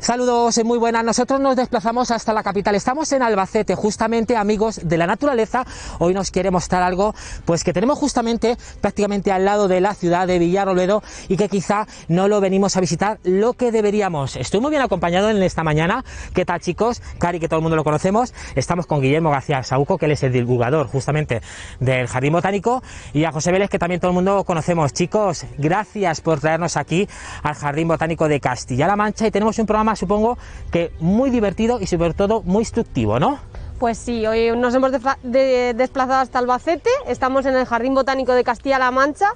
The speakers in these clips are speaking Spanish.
Saludos, muy buenas. Nosotros nos desplazamos hasta la capital. Estamos en Albacete, justamente, amigos de la naturaleza. Hoy nos quiere mostrar algo pues que tenemos justamente prácticamente al lado de la ciudad de Villarrobledo y que quizá no lo venimos a visitar lo que deberíamos. Estoy muy bien acompañado en esta mañana. ¿Qué tal, chicos? Cari, que todo el mundo lo conocemos. Estamos con Guillermo García Saúco, que él es el divulgador justamente del Jardín Botánico, y a José Vélez, que también todo el mundo conocemos. Chicos, gracias por traernos aquí al Jardín Botánico de Castilla-La Mancha, y tenemos un programa, supongo que muy divertido y sobre todo muy instructivo, ¿no? Pues sí, hoy nos hemos desplazado hasta Albacete, estamos en el Jardín Botánico de Castilla-La Mancha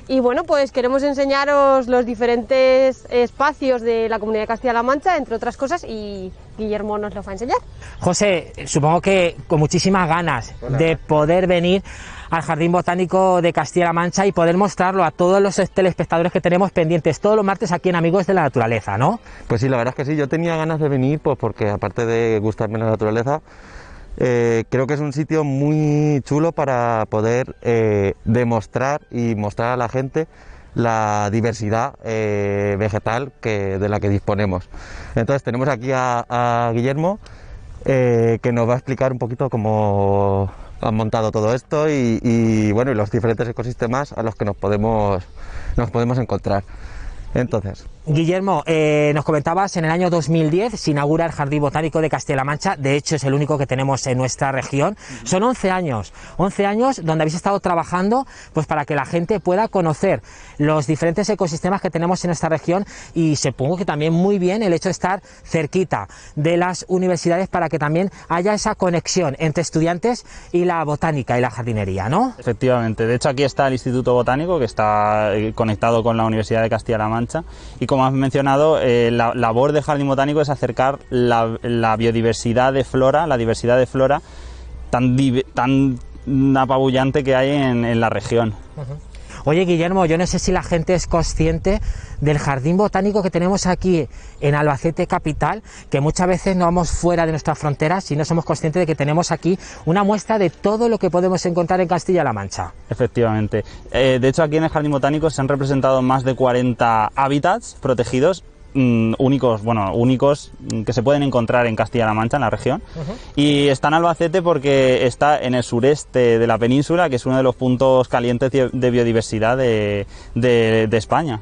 y bueno, pues queremos enseñaros los diferentes espacios de la Comunidad de Castilla-La Mancha, entre otras cosas, y Guillermo nos lo va a enseñar. José, supongo que con muchísimas ganas de poder venir al Jardín Botánico de Castilla-La Mancha y poder mostrarlo a todos los telespectadores que tenemos pendientes todos los martes aquí en Amigos de la Naturaleza, ¿no? Pues sí, la verdad es que sí, yo tenía ganas de venir, pues porque aparte de gustarme la naturaleza, creo que es un sitio muy chulo para poder demostrar y mostrar a la gente la diversidad vegetal de la que disponemos. Entonces tenemos aquí a Guillermo, que nos va a explicar un poquito cómo han montado todo esto y bueno, y los diferentes ecosistemas a los que nos podemos encontrar. Entonces, Guillermo, nos comentabas, en el año 2010 se inaugura el Jardín Botánico de Castilla-La Mancha. De hecho es el único que tenemos en nuestra región. Son 11 años donde habéis estado trabajando pues para que la gente pueda conocer los diferentes ecosistemas que tenemos en nuestra región, y supongo que también muy bien el hecho de estar cerquita de las universidades para que también haya esa conexión entre estudiantes y la botánica y la jardinería, ¿no? Efectivamente, de hecho aquí está el Instituto Botánico, que está conectado con la Universidad de Castilla-La Mancha, y como has mencionado, la labor del Jardín Botánico es acercar la biodiversidad de flora, la diversidad de flora tan apabullante que hay en la región. Oye, Guillermo, yo no sé si la gente es consciente del Jardín Botánico que tenemos aquí en Albacete capital, que muchas veces no vamos fuera de nuestras fronteras y no somos conscientes de que tenemos aquí una muestra de todo lo que podemos encontrar en Castilla-La Mancha. Efectivamente. De hecho, aquí en el Jardín Botánico se han representado más de 40 hábitats protegidos, únicos que se pueden encontrar en Castilla-La Mancha, en la región, y está en Albacete porque está en el sureste de la península, que es uno de los puntos calientes de biodiversidad de España.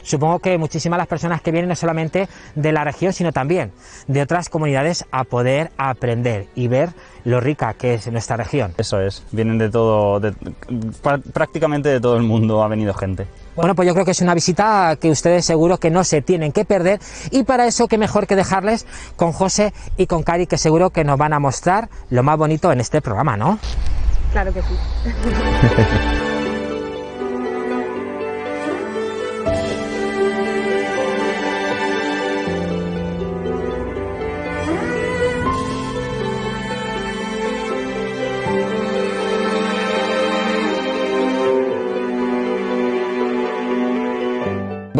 Supongo que muchísimas las personas que vienen no solamente de la región, sino también de otras comunidades a poder aprender y ver lo rica que es nuestra región. Eso es, vienen de todo, prácticamente de todo el mundo ha venido gente. Bueno, pues yo creo que es una visita que ustedes seguro que no se tienen que perder, y para eso qué mejor que dejarles con José y con Cari, que seguro que nos van a mostrar lo más bonito en este programa, ¿no? Claro que sí.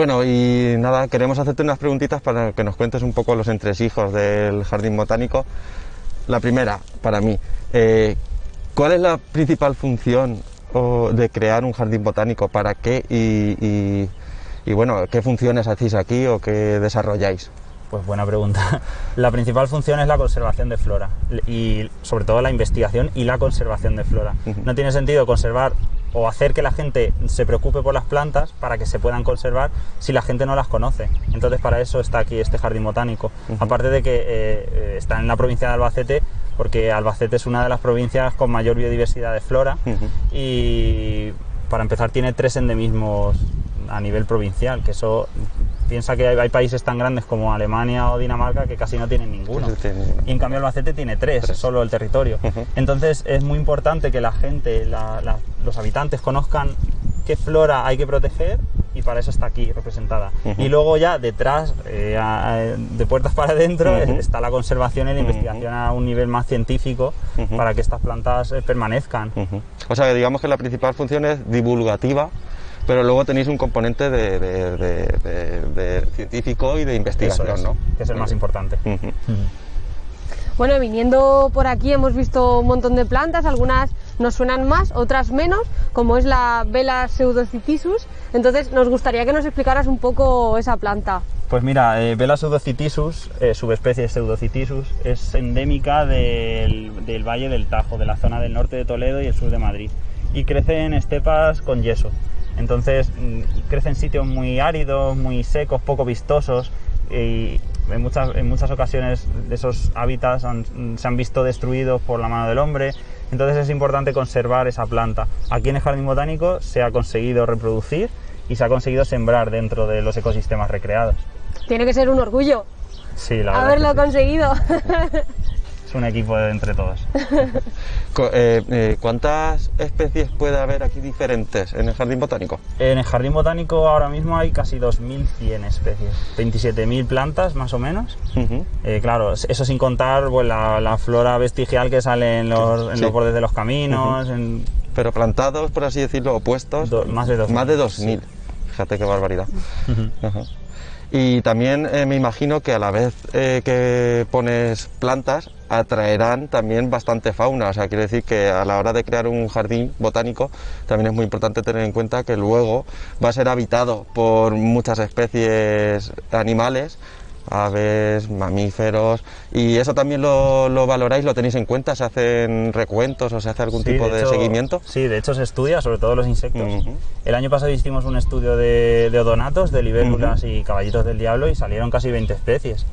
bueno, y nada, queremos hacerte unas preguntitas para que nos cuentes un poco los entresijos del Jardín Botánico. La primera, para mí, ¿cuál es la principal función de crear un jardín botánico? ¿Para qué? Y bueno, ¿qué funciones hacéis aquí o qué desarrolláis? Pues buena pregunta. La principal función es la conservación de flora y sobre todo la investigación y la conservación de flora. No tiene sentido conservar o hacer que la gente se preocupe por las plantas para que se puedan conservar si la gente no las conoce. Entonces para eso está aquí este Jardín Botánico. Aparte de que está en la provincia de Albacete, porque Albacete es una de las provincias con mayor biodiversidad de flora, y para empezar tiene 3 endemismos a nivel provincial, que eso... Piensa que hay países tan grandes como Alemania o Dinamarca que casi no tienen ninguno. Y en cambio Albacete tiene 3, solo el territorio. Entonces es muy importante que la gente, los habitantes conozcan qué flora hay que proteger, y para eso está aquí representada. Y luego ya detrás, de puertas para adentro, está la conservación y la investigación a un nivel más científico para que estas plantas permanezcan. O sea, que digamos que la principal función es divulgativa, pero luego tenéis un componente de científico y de investigación, eso es, ¿no? Que es el más importante. Bueno, viniendo por aquí hemos visto un montón de plantas, algunas nos suenan más, otras menos, como es la Vela pseudocitisus. Entonces nos gustaría que nos explicaras un poco esa planta. Pues mira, Vela pseudocitisus, subespecie pseudocitisus, es endémica del Valle del Tajo, de la zona del norte de Toledo y el sur de Madrid, y crece en estepas con yeso. Entonces crece en sitios muy áridos, muy secos, poco vistosos, y en muchas ocasiones esos hábitats se han visto destruidos por la mano del hombre. Entonces es importante conservar esa planta. Aquí en el Jardín Botánico se ha conseguido reproducir y se ha conseguido sembrar dentro de los ecosistemas recreados. Tiene que ser un orgullo Sí, la verdad haberlo que sí. conseguido. Es un equipo entre todos. ¿Cuántas especies puede haber aquí diferentes en el Jardín Botánico? En el Jardín Botánico ahora mismo hay casi 2.100 especies, 27.000 plantas más o menos. Ujú. Claro, eso sin contar pues, la flora vestigial que sale en los bordes de los caminos. Pero plantados, por así decirlo, opuestos, Más de 2.000. Más de 2.000. Fíjate qué barbaridad. Ajá. Y también me imagino que a la vez que pones plantas, atraerán también bastante fauna. O sea, quiere decir que a la hora de crear un jardín botánico también es muy importante tener en cuenta que luego va a ser habitado por muchas especies animales, aves, mamíferos, y eso también lo valoráis, lo tenéis en cuenta, se hacen recuentos o se hace algún tipo de seguimiento. Sí, de hecho se estudia, sobre todo los insectos. Ujú. El año pasado hicimos un estudio de odonatos, de libélulas y caballitos del diablo, y salieron casi 20 especies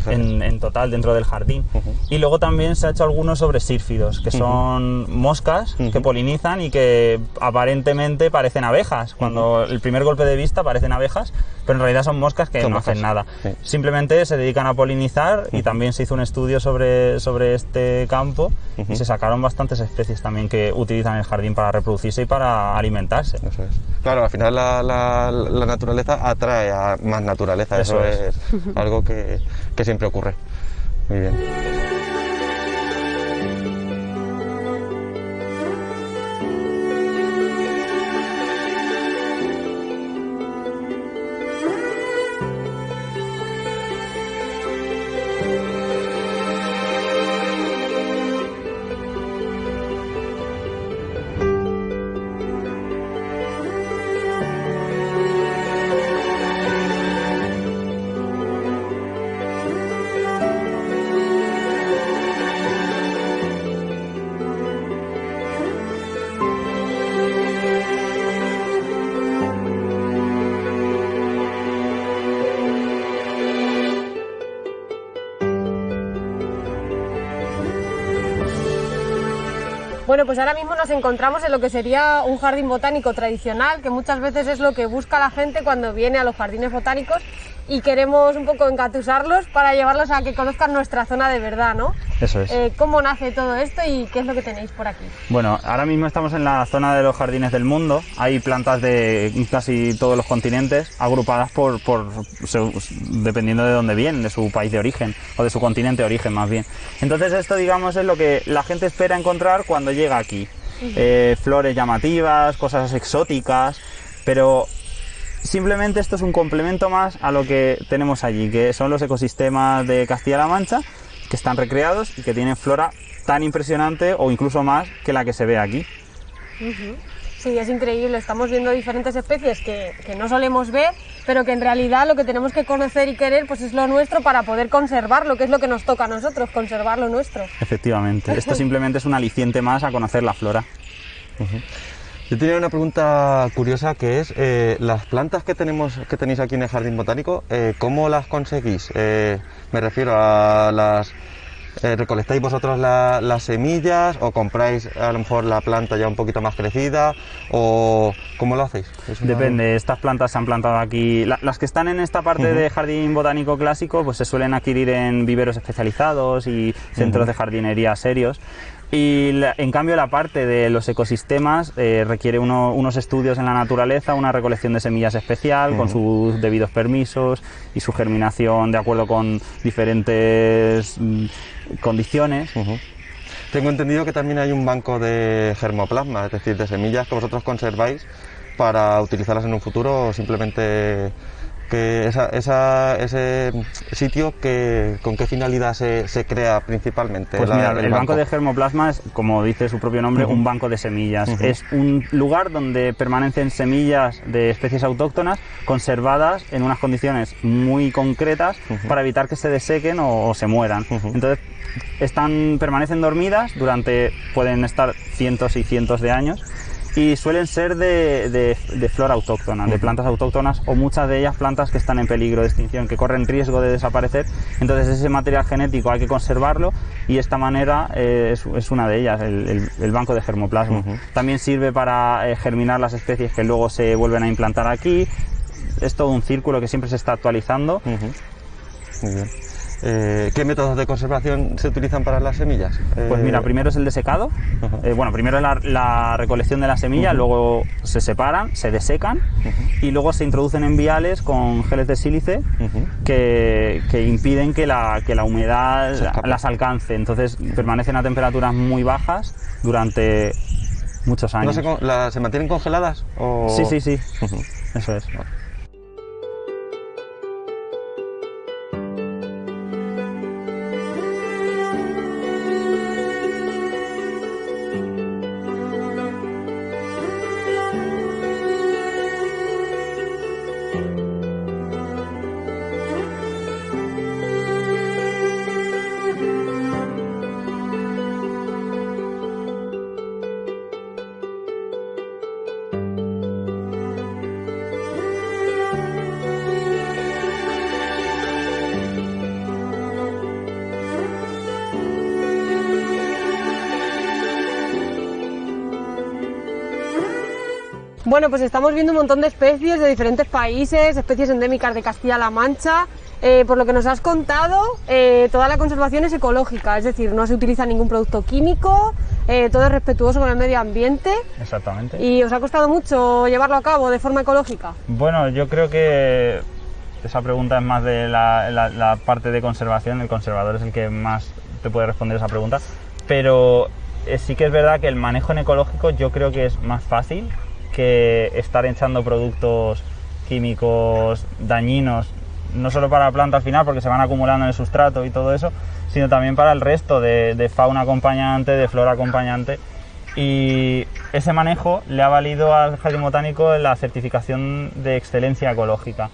en total dentro del jardín. Y luego también se ha hecho algunos sobre sírfidos, que son moscas que polinizan y que aparentemente parecen abejas. Cuando el primer golpe de vista parecen abejas, pero en realidad son moscas que no hacen nada. Sí. Simplemente se dedican a polinizar, y también se hizo un estudio sobre este campo y se sacaron bastantes especies también que utilizan el jardín para reproducirse y para alimentarse. Eso es. Claro, al final la naturaleza atrae a más naturaleza, eso es algo que siempre ocurre. Muy bien. Bueno, pues ahora mismo nos encontramos en lo que sería un jardín botánico tradicional, que muchas veces es lo que busca la gente cuando viene a los jardines botánicos, y queremos un poco engatusarlos para llevarlos a que conozcan nuestra zona de verdad, ¿no? Eso es. ¿Cómo nace todo esto y qué es lo que tenéis por aquí? Bueno, ahora mismo estamos en la zona de los jardines del mundo. Hay plantas de casi todos los continentes, agrupadas dependiendo de dónde vienen, de su país de origen o de su continente de origen más bien. Entonces esto, digamos, es lo que la gente espera encontrar cuando llega aquí. Flores llamativas, cosas exóticas, pero simplemente esto es un complemento más a lo que tenemos allí, que son los ecosistemas de Castilla-La Mancha, que están recreados y que tienen flora tan impresionante o incluso más que la que se ve aquí. Sí, es increíble, estamos viendo diferentes especies que no solemos ver, pero que en realidad lo que tenemos que conocer y querer pues es lo nuestro para poder conservarlo, que es lo que nos toca a nosotros, conservar lo nuestro. Efectivamente, esto simplemente es un aliciente más a conocer la flora. Yo tenía una pregunta curiosa, que es las plantas que tenéis aquí en el Jardín Botánico, ¿cómo las conseguís? Me refiero a las... ¿recolectáis vosotros las semillas o compráis a lo mejor la planta ya un poquito más crecida, o cómo lo hacéis? Depende, estas plantas se han plantado aquí, las que están en esta parte de jardín botánico clásico pues se suelen adquirir en viveros especializados y centros de jardinería serios. Y en cambio la parte de los ecosistemas requiere unos estudios en la naturaleza, una recolección de semillas especial con sus debidos permisos y su germinación de acuerdo con diferentes condiciones. Tengo entendido que también hay un banco de germoplasma, es decir, de semillas que vosotros conserváis para utilizarlas en un futuro, o simplemente Que ese sitio, ¿con qué finalidad se crea principalmente? Pues mira, el banco de germoplasma es, como dice su propio nombre, un banco de semillas. Es un lugar donde permanecen semillas de especies autóctonas conservadas en unas condiciones muy concretas para evitar que se desequen o se mueran. Entonces permanecen dormidas pueden estar cientos y cientos de años, y suelen ser de flora autóctona, de plantas autóctonas, o muchas de ellas plantas que están en peligro de extinción, que corren riesgo de desaparecer. Entonces ese material genético hay que conservarlo, y esta manera es una de ellas, el banco de germoplasma. También sirve para germinar las especies que luego se vuelven a implantar aquí. Es todo un círculo que siempre se está actualizando. Muy bien. ¿Qué métodos de conservación se utilizan para las semillas? Pues mira, primero es el desecado. Bueno, primero es la recolección de la semilla, luego se separan, se desecan, y luego se introducen en viales con geles de sílice que impiden que la humedad las alcance. Entonces permanecen a temperaturas muy bajas durante muchos años. ¿Se mantienen congeladas? ¿O? Sí. Eso es. Bueno, pues estamos viendo un montón de especies de diferentes países, especies endémicas de Castilla-La Mancha. Por lo que nos has contado, toda la conservación es ecológica, es decir, no se utiliza ningún producto químico, todo es respetuoso con el medio ambiente. Exactamente. ¿Y os ha costado mucho llevarlo a cabo de forma ecológica? Bueno, yo creo que esa pregunta es más de la parte de conservación. El conservador es el que más te puede responder esa pregunta, pero sí que es verdad que el manejo en ecológico yo creo que es más fácil que estar echando productos químicos dañinos, no solo para la planta al final, porque se van acumulando en el sustrato y todo eso, sino también para el resto de fauna acompañante, de flora acompañante. Y ese manejo le ha valido al Jardín Botánico la certificación de excelencia ecológica,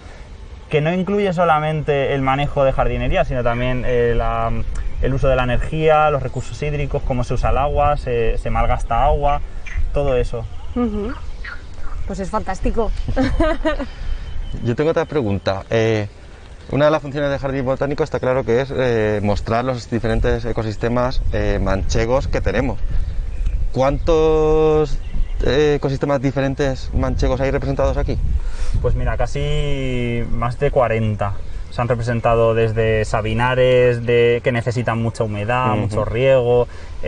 que no incluye solamente el manejo de jardinería, sino también el uso de la energía, los recursos hídricos, cómo se usa el agua, se malgasta agua, todo eso. Pues es fantástico. Yo tengo otra pregunta. Una de las funciones del Jardín Botánico está claro que es mostrar los diferentes ecosistemas manchegos que tenemos. ¿Cuántos ecosistemas diferentes manchegos hay representados aquí? Pues mira, casi más de 40. Se han representado desde sabinares que necesitan mucha humedad, mucho riego,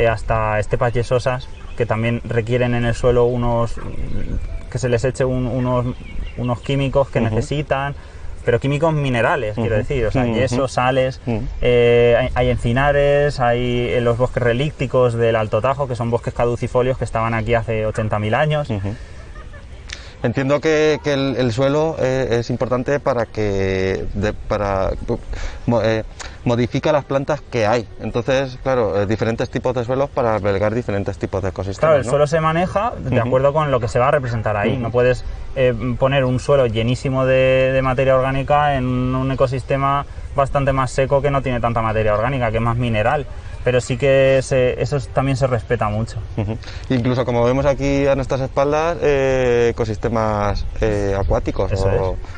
hasta estepas yesosas, que también requieren en el suelo que se les eche unos químicos que necesitan, pero químicos minerales, quiero decir, o sea, yesos, sales. Hay encinares, hay los bosques relícticos del Alto Tajo, que son bosques caducifolios que estaban aquí hace 80.000 años. Entiendo que el suelo es importante para modifica las plantas que hay. Entonces, claro, diferentes tipos de suelos para albergar diferentes tipos de ecosistemas. Claro, el suelo se maneja de acuerdo con lo que se va a representar ahí. No puedes poner un suelo llenísimo de materia orgánica en un ecosistema bastante más seco que no tiene tanta materia orgánica, que es más mineral. Pero sí que eso también se respeta mucho. Incluso, como vemos aquí a nuestras espaldas, ecosistemas acuáticos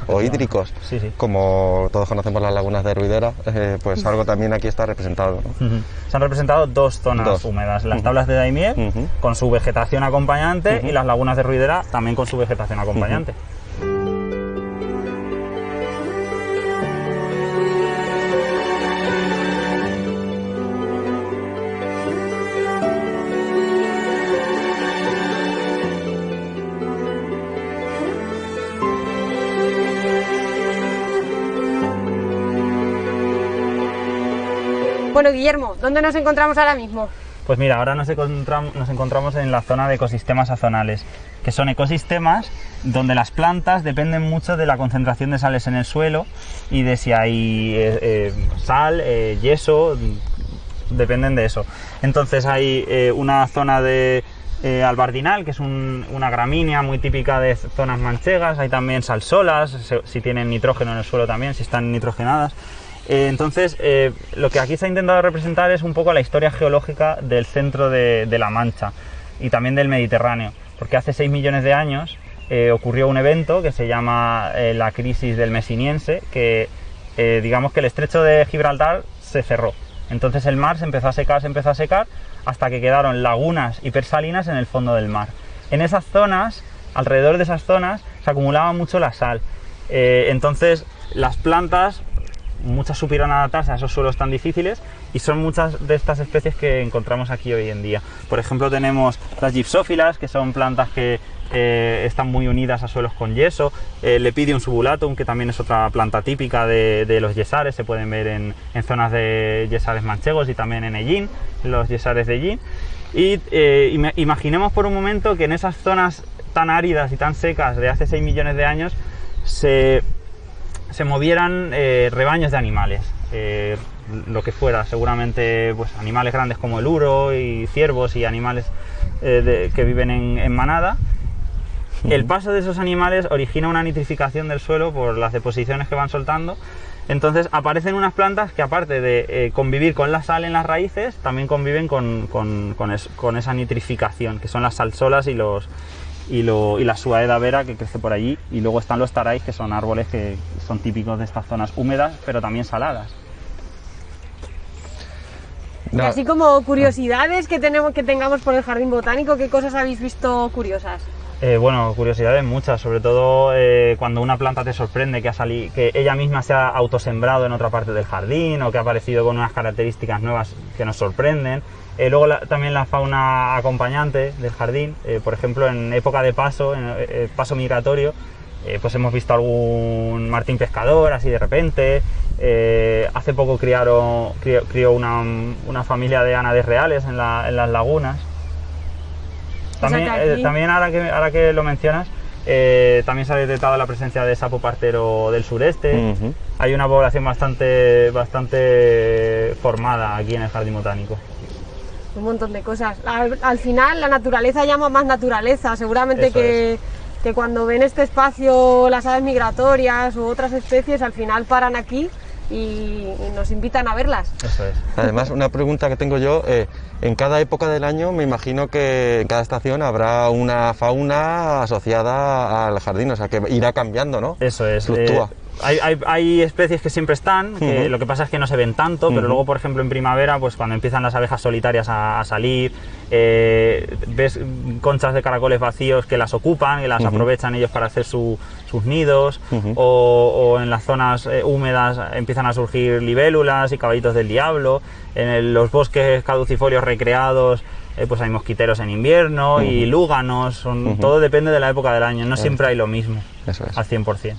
o hídricos, sí. Como todos conocemos las lagunas de Ruidera, pues algo también aquí está representado, ¿no? Se han representado dos zonas húmedas, las tablas de Daimiel con su vegetación acompañante y las lagunas de Ruidera también con su vegetación acompañante. Bueno, Guillermo, ¿dónde nos encontramos ahora mismo? Pues mira, ahora nos encontramos en la zona de ecosistemas azonales, que son ecosistemas donde las plantas dependen mucho de la concentración de sales en el suelo y de si hay sal, yeso, dependen de eso. Entonces hay una zona de albardinal, que es una gramínea muy típica de zonas manchegas, hay también salsolas, si tienen nitrógeno en el suelo también, si están nitrogenadas. Entonces, lo que aquí se ha intentado representar es un poco la historia geológica del centro de La Mancha y también del Mediterráneo, porque hace 6 millones de años ocurrió un evento que se llama la crisis del Mesiniense, que digamos que el estrecho de Gibraltar se cerró. Entonces el mar se empezó a secar, hasta que quedaron lagunas hipersalinas en el fondo del mar. En esas zonas, alrededor de esas zonas, se acumulaba mucho la sal. Entonces las plantas, muchas supieron adaptarse a esos suelos tan difíciles y son muchas de estas especies que encontramos aquí hoy en día. Por ejemplo, tenemos las gipsófilas, que son plantas que están muy unidas a suelos con yeso, Lepidium subulatum, que también es otra planta típica de los yesares, se pueden ver en zonas de yesares manchegos y también en Ellín, los yesares de Ellín. Y imaginemos por un momento que en esas zonas tan áridas y tan secas de hace 6 millones de años se movieran rebaños de animales, lo que fuera, seguramente pues, animales grandes como el uro y ciervos y animales que viven en manada. El paso de esos animales origina una nitrificación del suelo por las deposiciones que van soltando. Entonces aparecen unas plantas que, aparte de convivir con la sal en las raíces, también conviven con esa nitrificación, que son las salsolas y la suaeda vera, que crece por allí. Y luego están los taráis, que son árboles que son típicos de estas zonas húmedas pero también saladas. Y así como curiosidades que tengamos por el jardín botánico, ¿qué cosas habéis visto curiosas? Bueno, curiosidades muchas, sobre todo cuando una planta te sorprende que ella misma se ha autosembrado en otra parte del jardín o que ha aparecido con unas características nuevas que nos sorprenden. Luego también la fauna acompañante del jardín, por ejemplo en época de paso, paso migratorio, pues hemos visto algún martín pescador así de repente. Hace poco crió una familia de ánades reales en las lagunas. También ahora que lo mencionas, también se ha detectado la presencia de sapo partero del sureste. Hay una población bastante formada aquí en el jardín botánico. Un montón de cosas. Al final la naturaleza llama más naturaleza, seguramente que cuando ven este espacio las aves migratorias u otras especies al final paran aquí y nos invitan a verlas. Eso es. Además, una pregunta que tengo yo, en cada época del año me imagino que en cada estación habrá una fauna asociada al jardín, o sea que irá cambiando, ¿no? Eso es. Fluctúa. Hay especies que siempre están, que lo que pasa es que no se ven tanto, pero luego, por ejemplo, en primavera, pues cuando empiezan las abejas solitarias a salir, ves conchas de caracoles vacíos que las ocupan, que las aprovechan ellos para hacer sus nidos, o en las zonas húmedas empiezan a surgir libélulas y caballitos del diablo. En los bosques caducifolios recreados, pues hay mosquiteros en invierno y lúganos, todo depende de la época del año, no siempre hay lo mismo, Eso es. al 100%.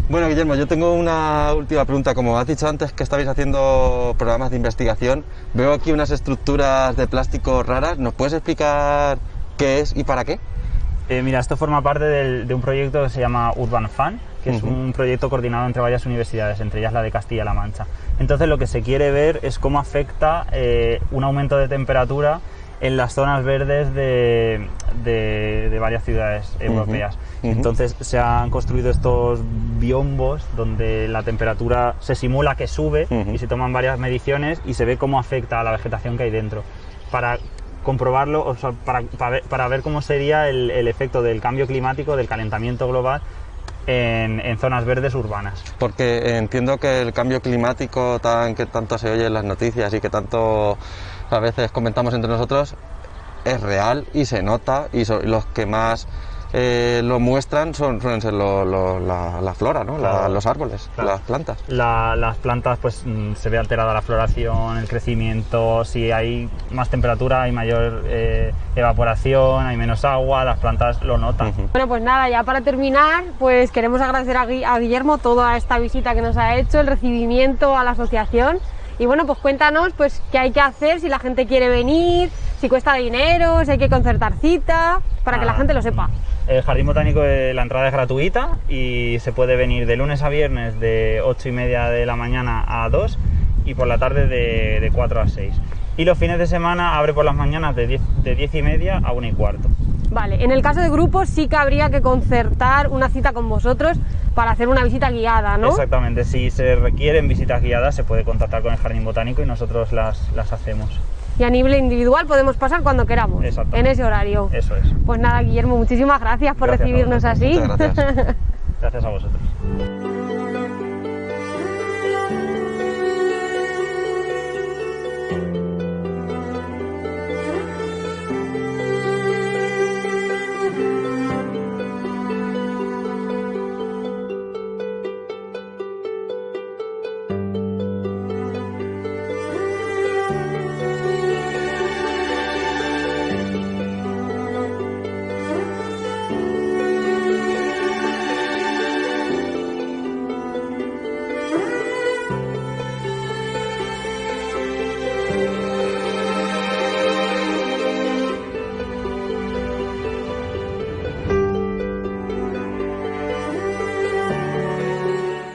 Bueno, Guillermo, yo tengo una última pregunta. Como has dicho antes que estabais haciendo programas de investigación, veo aquí unas estructuras de plástico raras. ¿Nos puedes explicar qué es y para qué? Mira, esto forma parte de un proyecto que se llama Urban Fan, que es un proyecto coordinado entre varias universidades, entre ellas la de Castilla-La Mancha. Entonces lo que se quiere ver es cómo afecta un aumento de temperatura en las zonas verdes de varias ciudades europeas. Entonces se han construido estos biombos donde la temperatura se simula que sube y se toman varias mediciones y se ve cómo afecta a la vegetación que hay dentro. Para comprobarlo, o sea, para ver cómo sería el efecto del cambio climático, del calentamiento global en zonas verdes urbanas. Porque entiendo que el cambio climático que tanto se oye en las noticias y que tanto a veces comentamos entre nosotros es real y se nota, y los que más lo muestran suelen ser la flora, ¿no? Claro. Los árboles, Claro. las plantas. Las plantas, pues se ve alterada la floración, el crecimiento. Si hay más temperatura, hay mayor evaporación, hay menos agua, las plantas lo notan. Bueno, pues nada, ya para terminar, pues queremos agradecer a Guillermo toda esta visita que nos ha hecho, el recibimiento a la asociación. Y bueno, pues cuéntanos pues qué hay que hacer si la gente quiere venir, si cuesta dinero, si hay que concertar cita, para que la gente lo sepa. El Jardín Botánico, la entrada es gratuita y se puede venir de lunes a viernes de 8:30 de la mañana a 2 y por la tarde de 4 a 6. Y los fines de semana abre por las mañanas de 10:30 a 1:15. Vale, en el caso de grupos sí que habría que concertar una cita con vosotros para hacer una visita guiada, ¿no? Exactamente, si se requieren visitas guiadas se puede contactar con el Jardín Botánico y nosotros las hacemos. Y a nivel individual podemos pasar cuando queramos, en ese horario. Eso es. Pues nada, Guillermo, muchísimas gracias por Gracias recibirnos así. Muchas gracias. Gracias a vosotros.